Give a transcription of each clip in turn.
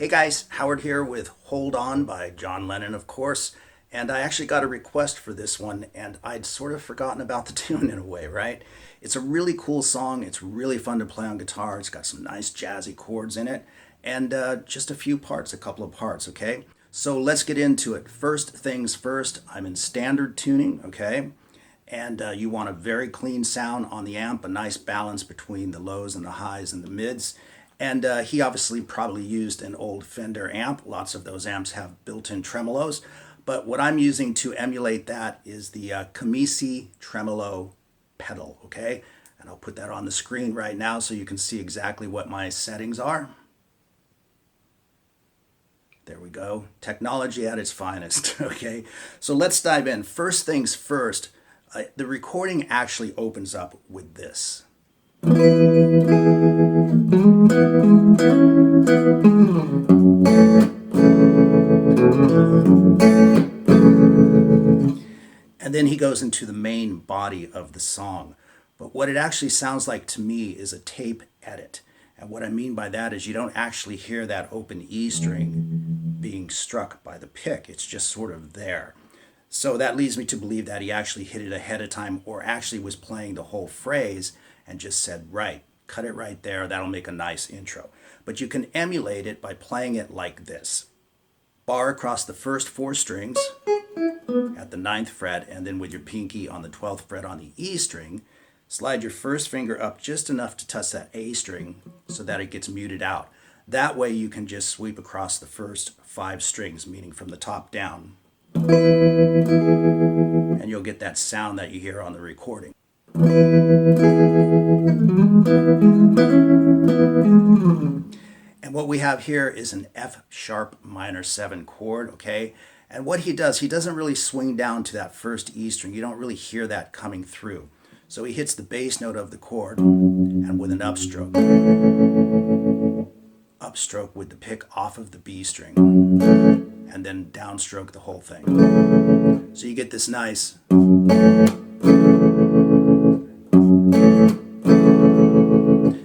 Hey guys, Howard here with Hold On by John Lennon, of course. And I actually got a request for this one, and I'd sort of forgotten about the tune in a way, right? It's a really cool song. It's really fun to play on guitar. It's got some nice jazzy chords in it, and just a few parts, a couple of parts, okay? So let's get into it. First things first, I'm in standard tuning, okay? And you want a very clean sound on the amp, a nice balance between the lows and the highs and the mids. And he obviously probably used an old Fender amp. Lots of those amps have built-in tremolos. But what I'm using to emulate that is the Kamisi tremolo pedal, okay? And I'll put that on the screen right now so you can see exactly what my settings are. There we go. Technology at its finest, okay? So let's dive in. First things first, the recording actually opens up with this. And then he goes into the main body of the song. But what it actually sounds like to me is a tape edit. And what I mean by that is you don't actually hear that open E string being struck by the pick. It's just sort of there. So that leads me to believe that he actually hit it ahead of time, or actually was playing the whole phrase and just said, right, cut it right there. That'll make a nice intro. But you can emulate it by playing it like this. Bar across the first four strings at the 9th fret, and then with your pinky on the 12th fret on the E string, slide your first finger up just enough to touch that A string so that it gets muted out. That way you can just sweep across the first 5 strings, meaning from the top down. And you'll get that sound that you hear on the recording. And what we have here is an F sharp minor 7 chord, okay? And what he does, he doesn't really swing down to that first E string. You don't really hear that coming through. So he hits the bass note of the chord and with an upstroke. Upstroke with the pick off of the B string. And then downstroke the whole thing. So you get this nice.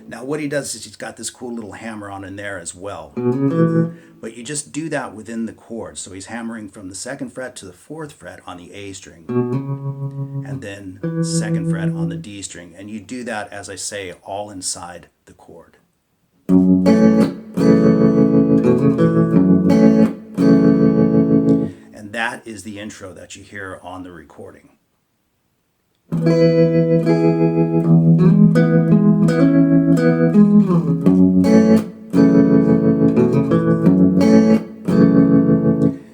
Now what he does is he's got this cool little hammer on in there as well. But you just do that within the chord. So he's hammering from the 2nd fret to the 4th fret on the A string. And then 2nd fret on the D string. And you do that, as I say, all inside the chord. And that is the intro that you hear on the recording.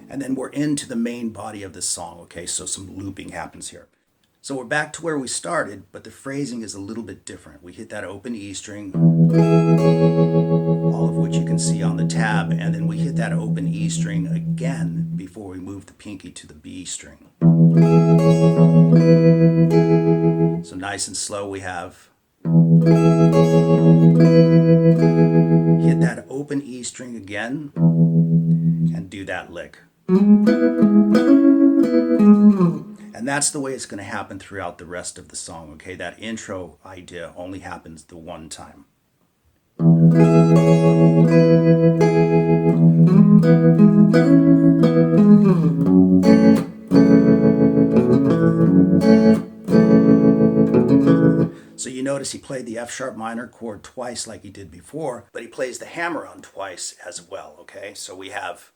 And then we're into the main body of the song, okay? So some looping happens here. So we're back to where we started, but the phrasing is a little bit different. We hit that open E string, all of which you can see on the tab, and then we hit that open E string again before we move the pinky to the B string. So nice and slow we have. Hit that open E string again and do that lick. And that's the way it's going to happen throughout the rest of the song, okay? That intro idea only happens the one time. So you notice he played the F sharp minor chord twice like he did before, but he plays the hammer on twice as well, okay? So we have...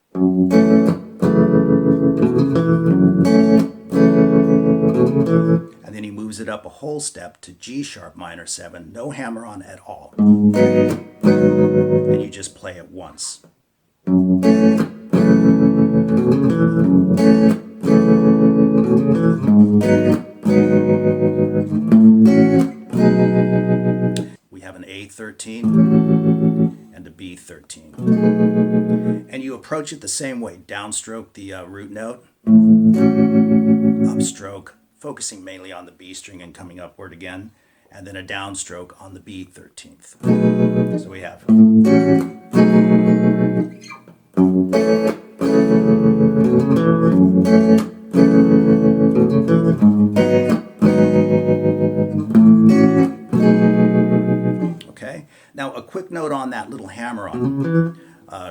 And then he moves it up a whole step to G sharp minor 7, no hammer on at all. And you just play it once. We have an A13 and a B13. And you approach it the same way. Downstroke the root note, upstroke, focusing mainly on the B string and coming upward again, and then a downstroke on the B13th. So we have... Okay, now a quick note on that little hammer on.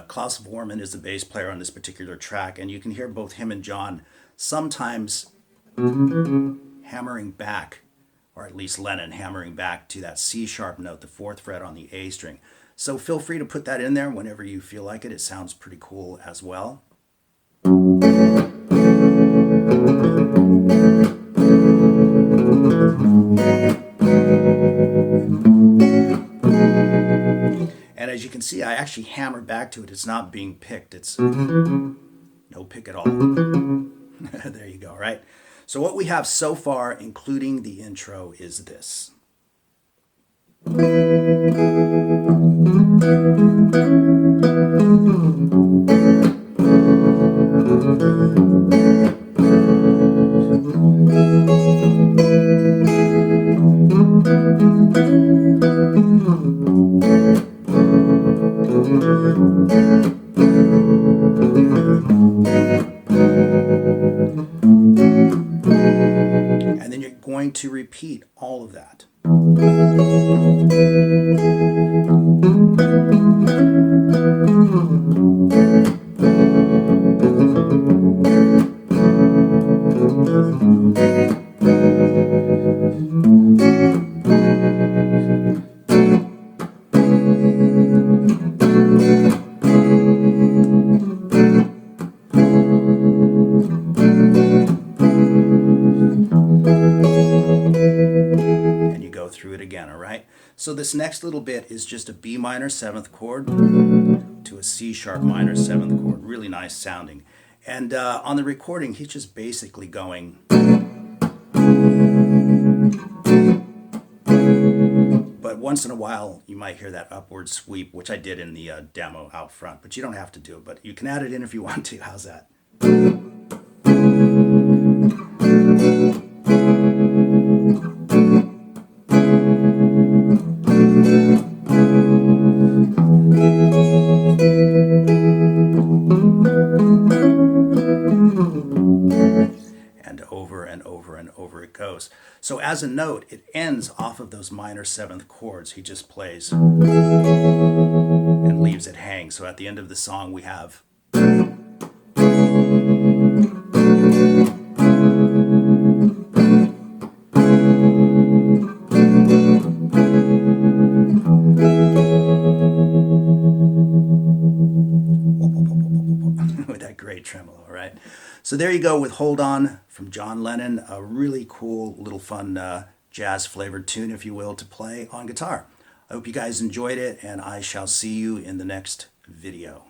Klaus Vormann is the bass player on this particular track, and you can hear both him and John sometimes hammering back, or at least Lennon hammering back to that C sharp note, the 4th fret on the A string. So feel free to put that in there whenever you feel like it. It sounds pretty cool as well. And as you can see, I actually hammer back to it. It's not being picked. It's no pick at all. There you go, right? So what we have so far, including the intro, is this. And then you're going to repeat all of that. And you go through it again, all right? So this next little bit is just a B minor 7th chord to a C sharp minor 7th chord. Really nice sounding. And on the recording, he's just basically going. But once in a while, you might hear that upward sweep, which I did in the demo out front. But you don't have to do it, but you can add it in if you want to. How's that? And over and over and over it goes. So as a note, it ends off of those minor 7th chords. He just plays and leaves it hang. So at the end of the song, we have with that great tremolo, right? So there you go with Hold On from John Lennon, a really cool little fun jazz flavored tune, if you will, to play on guitar. I hope you guys enjoyed it, and I shall see you in the next video.